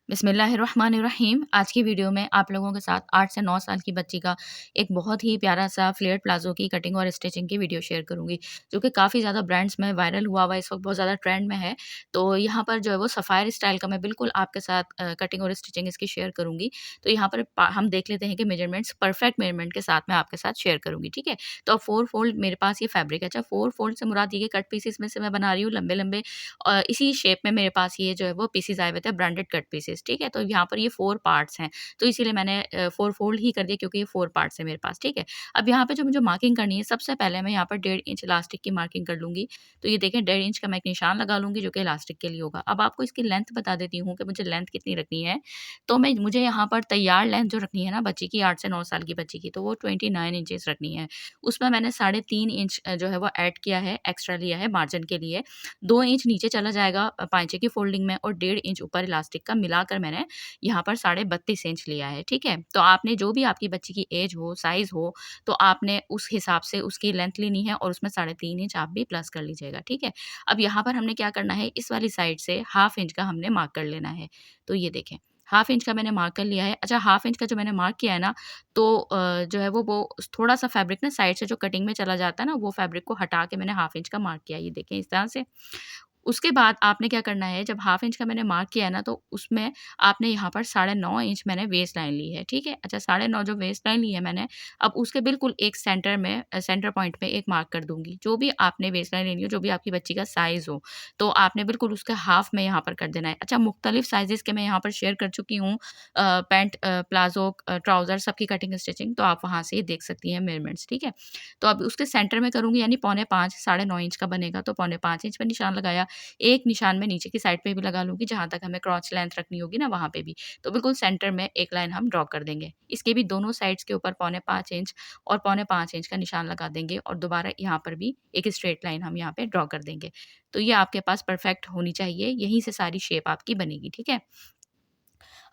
बिस्मिल्लाहिर्रहमानिर्रहीम। आज की वीडियो में आप लोगों के साथ 8 से 9 साल की बच्ची का एक बहुत ही प्यारा सा फ्लेयर्ड प्लाज़ो की कटिंग और स्टिचिंग की वीडियो शेयर करूँगी, जो कि काफ़ी ज़्यादा ब्रांड्स में वायरल हुआ हुआ है, इस वक़्त बहुत ज़्यादा ट्रेंड में है। तो यहाँ पर जो है वो सफ़ायर स्टाइल का मैं बिल्कुल आपके साथ कटिंग और स्टिचिंग इसकी शेयर करूँगी। तो यहाँ पर हम देख लेते हैं कि मेजरमेंट्स परफेक्ट मेजरमेंट के साथ मैं आपके साथ शेयर करूँगी, ठीक है? तो अब 4 फोल्ड मेरे पास ये फैब्रिक है। अच्छा, 4 फोल्ड से मुराद ये कट पीसेस में से मैं बना रही हूँ लंबे-लंबे, इसी शेप में मेरे पास ये जो है वो पीसेस आए हुए थे, ब्रांडेड कट पीसेस, ठीक है? तो यहाँ पर ये 4 पार्ट्स हैं, तो इसीलिए मैंने 4 फोल्ड ही कर दिया क्योंकि ये 4 पार्ट्स है मेरे पास, ठीक है? अब यहाँ पे जो मुझे मार्किंग करनी है, सबसे पहले मैं यहाँ पर 1.5 इंच इलास्टिक की मार्किंग कर लूँगी। तो ये देखें, 1.5 इंच का मैं एक निशान लगा लूँगी जो कि इलास्टिक के लिए होगा। अब आपको इसकी लेंथ बता देती हूँ कि मुझे लेंथ कितनी रखनी है। तो मुझे यहाँ पर तैयार लेंथ जो रखनी है ना बच्ची की, 8 से 9 साल की बच्ची की, तो वो 29 इंचेस रखनी है। उसमें मैंने 3.5 इंच जो है वो ऐड किया है, एक्स्ट्रा लिया है मार्जिन के लिए। 2 इंच नीचे चला जाएगा पाइंचे की फोल्डिंग में, और 1.5 इंच ऊपर इलास्टिक का मिलाकर मैंने यहाँ पर 32.5 इंच लिया है, ठीक है? तो आपने जो भी आपकी बच्ची की एज हो, साइज़ हो, तो आपने उस हिसाब से उसकी लेंथ लेनी है और उसमें 3.5 इंच आप भी प्लस कर लीजिएगा, ठीक है? अब यहाँ पर हमने क्या करना है, इस वाली साइड से ½ इंच का हमने मार्क कर लेना है। तो ये देखें, ½ इंच का मैंने मार्क कर लिया है। अच्छा, ½ इंच का जो मैंने मार्क किया है ना, तो जो है वो थोड़ा-सा फैब्रिक ना साइड से जो कटिंग में चला जाता है ना, वो फैब्रिक को हटा के मैंने ½ इंच का मार्क किया है, ये देखें इस तरह से। उसके बाद आपने क्या करना है, जब ½ इंच का मैंने मार्क किया है ना, तो उसमें आपने यहाँ पर 9.5 इंच मैंने वेस्ट लाइन ली है, ठीक है? अच्छा, 9.5 जो वेस्ट लाइन ली है मैंने, अब उसके बिल्कुल एक सेंटर में सेंटर पॉइंट में एक मार्क कर दूँगी। जो भी आपने वेस्ट लाइन लेनी हो, जो भी आपकी बच्ची का साइज़ हो, तो आपने बिल्कुल उसका हाफ में यहाँ पर कर देना है। अच्छा, मुख्तलिफ साइज़ेज़ के मैं यहाँ पर शेयर कर चुकी हूँ, पैंट, प्लाज़ो, ट्राउज़र सबकी कटिंग स्टिचिंग, तो आप वहाँ से ही देख सकती हैं मेजरमेंट्स, ठीक है? तो अब उसके सेंटर में करूँगी, यानी 5.25 9.5 इंच का बनेगा, तो 5.25 इंच पे निशान लगाया। एक निशान मैं नीचे की साइड पे भी लगा लूँगी, जहाँ तक हमें क्रॉच लेंथ रखनी होगी ना, वहाँ पे भी। तो बिल्कुल सेंटर में एक लाइन हम ड्रॉ कर देंगे। इसके भी दोनों साइड्स के ऊपर 5.25 इंच और 5.25 इंच का निशान लगा देंगे, और दोबारा यहाँ पर भी एक स्ट्रेट लाइन हम यहाँ पे ड्रॉ कर देंगे। तो ये आपके पास परफेक्ट होनी चाहिए, यहीं से सारी शेप आपकी बनेगी, ठीक है?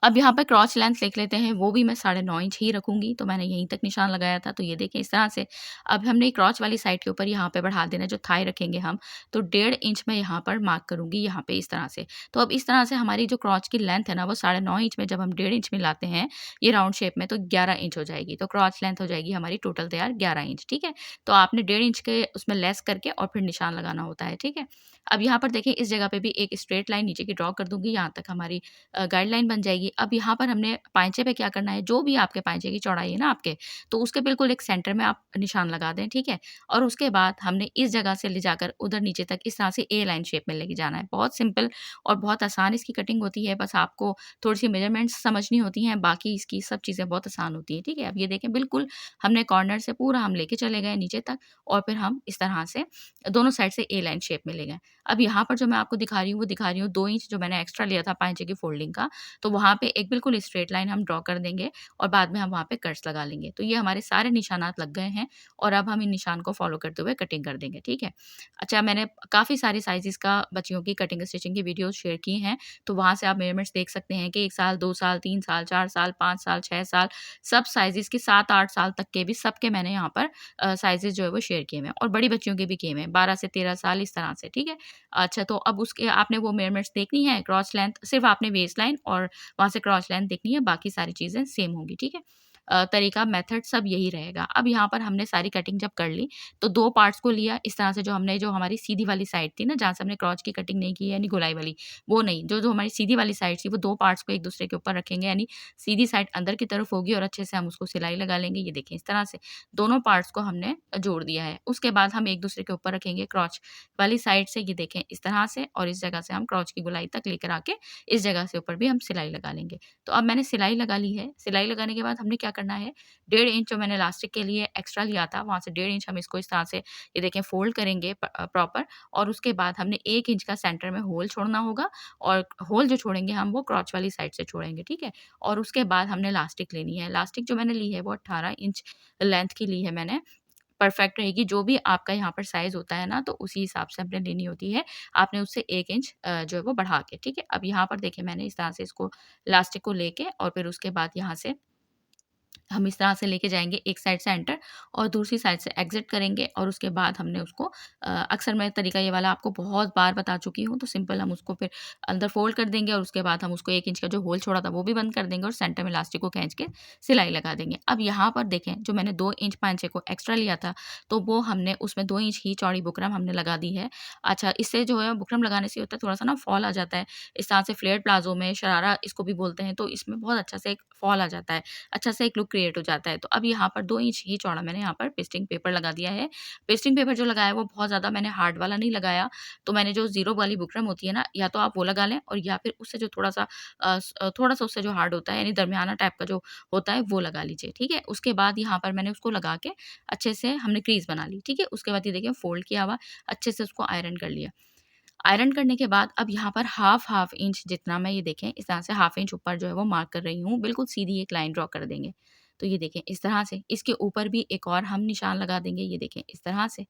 अब यहाँ पे क्रॉच लेंथ लिख लेते हैं, वो भी मैं 9.5 इंच ही रखूँगी, तो मैंने यहीं तक निशान लगाया था, तो ये देखें इस तरह से। अब हमने क्रॉच वाली साइड के ऊपर यहाँ पे बढ़ा देना है, जो थाई रखेंगे हम, तो 1.5 इंच मैं यहाँ पर मार्क करूँगी, यहाँ पे इस तरह से। तो अब इस तरह से हमारी जो क्रॉच की लेंथ है ना, वो 9.5 इंच में जब हम 1.5 इंच मिलाते हैं, ये राउंड शेप में, तो 11 इंच हो जाएगी। तो क्रॉच लेंथ हो जाएगी हमारी टोटल तैयार 11 इंच, ठीक है? तो आपने 1.5 इंच के उसमें लेस करके और फिर निशान लगाना होता है, ठीक है? अब यहाँ पर देखिए, इस जगह पे भी एक स्ट्रेट लाइन नीचे की ड्रॉ कर दूँगी, यहाँ तक हमारी गाइडलाइन बन जाएगी। अब यहाँ पर हमने पाइंचे पे क्या करना है, जो भी आपके पाइंचे की चौड़ाई है ना आपके, तो उसके बिल्कुल एक सेंटर में आप निशान लगा दें, ठीक है? और उसके बाद हमने इस जगह से ले जाकर उधर नीचे तक इस तरह से ए लाइन शेप में लेके जाना है। बहुत सिंपल और बहुत आसान इसकी कटिंग होती है, बस आपको थोड़ी-सी मेजरमेंट्स समझनी होती हैं, बाकी इसकी सब चीज़ें बहुत आसान होती हैं, ठीक है? अब ये देखें, बिल्कुल हमने कॉर्नर से पूरा हम लेके चले गए नीचे तक, और फिर हम इस तरह से दोनों साइड से ए लाइन शेप में ले गए। अब यहाँ पर जो मैं आपको दिखा रही हूँ, वो दिखा रही हूँ 2 इंच जो मैंने एक्स्ट्रा लिया था पाइंचे की फोल्डिंग का, तो वहाँ पे एक बिल्कुल स्ट्रेट लाइन हम ड्रॉ कर देंगे, और बाद में हम वहाँ पे कट्स लगा लेंगे। तो ये हमारे सारे निशानात लग गए हैं, और अब हम इन निशान को फ़ॉलो करते हुए कटिंग कर देंगे, ठीक है? अच्छा, मैंने काफ़ी सारी साइज़ेज़ का बच्चियों की कटिंग स्टिचिंग की वीडियोज़ शेयर की हैं, तो वहाँ से आप मेजरमेंट्स देख सकते हैं कि 1 साल, 2 साल, 3 साल, 4 साल, 5 साल, 6 साल, सब साइज़ेज़ के 7-8 साल तक के भी सबके मैंने यहाँ पर साइज़ेज़ जो है वो शेयर किए हुए हैं, और बड़ी बच्चियों के भी किए हुए हैं, 12 से 13 साल इस तरह से, ठीक है? अच्छा, तो अब उसके आपने वो मेजरमेंट्स देखनी है, क्रॉस लेंथ सिर्फ़ आपने वेस्ट लाइन और वहाँ से क्रॉस लेंथ देखनी है, बाकी सारी चीज़ें सेम होंगी, ठीक है? तरीका मेथड सब यही रहेगा। अब यहाँ पर हमने सारी कटिंग जब कर ली, तो 2 पार्ट्स को लिया इस तरह से, जो हमारी सीधी वाली साइड थी ना, जहाँ से हमने क्रॉच की कटिंग नहीं की, यानी गोलाई वाली, वो नहीं, जो हमारी सीधी वाली साइड थी, वो 2 पार्ट्स को एक-दूसरे के ऊपर रखेंगे, यानी सीधी साइड अंदर की तरफ होगी, और अच्छे से हम उसको सिलाई लगा लेंगे। ये देखें इस तरह से, दोनों पार्ट्स को हमने जोड़ दिया है। उसके बाद हम एक-दूसरे के ऊपर रखेंगे क्रॉच वाली साइड से, ये देखें इस तरह से, और इस जगह से हम क्रॉच की गोलाई तक लेकर आके इस जगह से ऊपर भी हम सिलाई लगा लेंगे। तो अब मैंने सिलाई लगा ली है, सिलाई लगाने के बाद हमने क्या करना है, 1.5 इंच जो मैंने इलास्टिक के लिए एक्स्ट्रा लिया था, वहाँ से 1.5 इंच हम इसको इस तरह से ये देखें फ़ोल्ड करेंगे प्रॉपर, और उसके बाद हमने 1 इंच का सेंटर में होल छोड़ना होगा, और होल जो छोड़ेंगे हम वो क्रॉच वाली साइड से छोड़ेंगे, ठीक है? और उसके बाद हमने इलास्टिक लेनी है। इलास्टिक जो मैंने ली है वो 18 इंच लेंथ की ली है मैंने, परफेक्ट रहेगी। जो भी आपका यहाँ पर साइज़ होता है ना, तो उसी हिसाब से आपने लेनी होती है। आपने उससे 1 इंच जो है वो बढ़ा के, ठीक है? अब यहाँ पर देखिए, मैंने इस तरह से इसको इलास्टिक को लेके, और फिर उसके बाद यहाँ से हम इस तरह से लेके जाएँगे, एक साइड से एंटर और दूसरी साइड से एग्ज़िट करेंगे और उसके बाद हमने उसको अक्सर मैं तरीका ये वाला आपको बहुत बार बता चुकी हूँ, तो सिंपल हम उसको फिर अंदर फ़ोल्ड कर देंगे और उसके बाद हम उसको 1 इंच का जो होल छोड़ा था वो भी बंद कर देंगे और सेंटर में इलास्टिक को खींच के सिलाई लगा देंगे। अब यहाँ पर देखें, जो मैंने 2 इंच पाँचे को एक्स्ट्रा लिया था, तो वो हमने उसमें 2 इंच ही चौड़ी बुकरम हमने लगा दी है। अच्छा, इससे जो है बुकरम लगाने से होता है थोड़ा-सा ना फॉल आ जाता है। इस तरह से फ्लेयर प्लाज़ो में शरारा इसको भी बोलते हैं, तो इसमें बहुत अच्छा से एक फॉल आ जाता है। अच्छा सा एक लुक क्रिएट हो जाता है। तो अब यहाँ पर 2 इंच ही चौड़ा मैंने यहाँ पर पेस्टिंग पेपर लगा दिया है। पेस्टिंग पेपर जो लगाया है वो बहुत ज़्यादा मैंने हार्ड वाला नहीं लगाया, तो मैंने जो ज़ीरो वाली बुकरम होती है ना, या तो आप वो लगा लें और या फिर उससे जो थोड़ा-सा उससे जो हार्ड होता है यानी दरमियाना टाइप का जो होता है वो लगा लीजिए, ठीक है? उसके बाद यहाँ पर मैंने उसको लगा के अच्छे से हमने क्रीज़ बना ली, ठीक है? उसके बाद ये देखिए फ़ोल्ड किया हुआ, अच्छे से उसको आयरन कर लिया। आयरन करने के बाद अब यहाँ पर हाफ इंच जितना मैं ये देखें इस तरह से हाफ इंच ऊपर जो है वो मार्क कर रही हूँ, बिल्कुल सीधी एक लाइन ड्रॉ कर देंगे। तो ये देखें इस तरह से, इसके ऊपर भी एक और हम निशान लगा देंगे, ये देखें इस तरह से।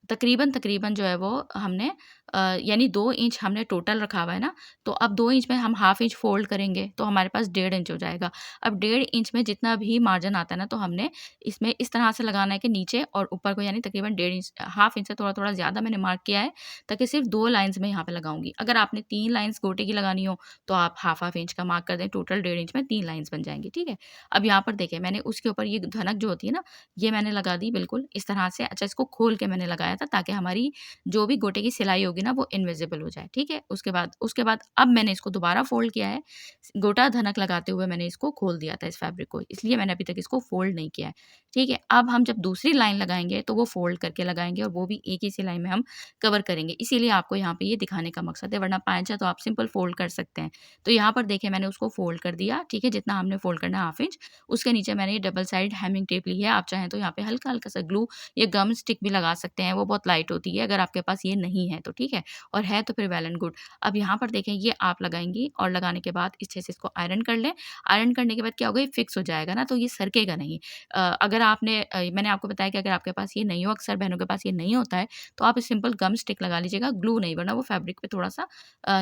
तकरीबन जो है वो हमने यानी 2 इंच हमने टोटल रखा हुआ है ना, तो अब 2 इंच में हम हाफ इंच फ़ोल्ड करेंगे, तो हमारे पास 1.5 इंच हो जाएगा। अब 1.5 इंच में जितना भी मार्जिन आता है ना, तो हमने इसमें इस तरह से लगाना है कि नीचे और ऊपर को यानी तकरीबन 1.5 इंच हाफ इंच से थोड़ा-थोड़ा ज़्यादा मैंने मार्क किया है, ताकि सिर्फ़ 2 लाइन्स में यहाँ पे लगाऊँगी। अगर आपने 3 लाइन्स गोटे की लगानी हो, तो आप हाफ इंच का मार्क कर दें, टोटल 1.5 इंच में 3 लाइन्स बन जाएँगी, ठीक है? अब यहाँ पर देखिए मैंने उसके ऊपर ये धनक जो होती है ना, ये मैंने लगा दी बिल्कुल इस तरह से। अच्छा, इसको खोल के मैंने लगाया था ताकि हमारी जो भी गोटे की सिलाई होगी ना वो इनविजिबल हो जाए, ठीक है? उसके बाद अब मैंने इसको दोबारा फ़ोल्ड किया है। गोटा धनक लगाते हुए मैंने इसको खोल दिया था इस फैब्रिक को, इसलिए मैंने अभी तक इसको फ़ोल्ड नहीं किया है, ठीक है? अब हम जब दूसरी लाइन लगाएँगे तो वो फ़ोल्ड करके लगाएँगे और वो भी एक ही सिलाई में हम कवर करेंगे। इसीलिए आपको यहाँ पे ये दिखाने का मकसद है, वरना पाँचा तो आप सिंपल फ़ोल्ड कर सकते हैं। तो यहाँ पर देखिए मैंने उसको फ़ोल्ड कर दिया, ठीक है? जितना हमने फ़ोल्ड करना है हाफ इंच, उसके नीचे मैंने ये डबल साइड हेमिंग टेप ली है। आप चाहें तो यहाँ पे हल्का-हल्का सा ग्लू या गम स्टिक भी लगा सकते हैं, वो बहुत लाइट होती है, अगर आपके पास ये नहीं है तो, ठीक है? और है तो फिर वेल एंड गुड। अब यहाँ पर देखें ये आप लगाएँगी और लगाने के बाद अच्छे से इसको आयरन कर लें। आयरन करने के बाद क्या होगा, ये फिक्स हो जाएगा ना, तो ये सरकेगा नहीं। अगर मैंने आपको बताया कि अगर आपके पास ये नहीं हो, अक्सर बहनों के पास ये नहीं होता है, तो आप सिंपल गम स्टिक लगा लीजिएगा, ग्लू नहीं, वरना वो फैब्रिक पे थोड़ा-सा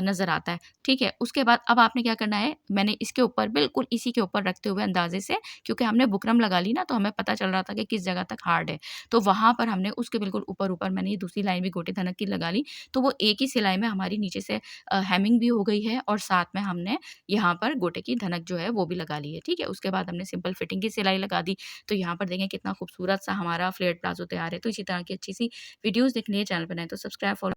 नज़र आता है, ठीक है? उसके बाद अब आपने क्या करना है, मैंने इसके ऊपर बिल्कुल इसी के ऊपर रखते हुए अंदाज़े से, क्योंकि हमने बुकरम लगा ली ना, तो हमें पता चल रहा था कि किस जगह तक हार्ड है। तो वहाँ पर हमने उसके बिल्कुल ऊपर-ऊपर मैंने ये दूसरी लाइन भी गोटे धनक की लगा ली, तो वो एक ही सिलाई में हमारी नीचे से हेमिंग भी हो गई है और साथ में हमने यहाँ पर गोटे की धनक जो है वो भी लगा ली है, ठीक है? उसके बाद हमने सिंपल फिटिंग की सिलाई लगा दी, तो यहाँ पर देखें कितना खूबसूरत सा हमारा फ्लेयर्ड प्लाज़ो तैयार है। तो इसी तरह की अच्छी-सी वीडियोज़ देखने के लिए चैनल बनाएँ तो सब्सक्राइब फॉलो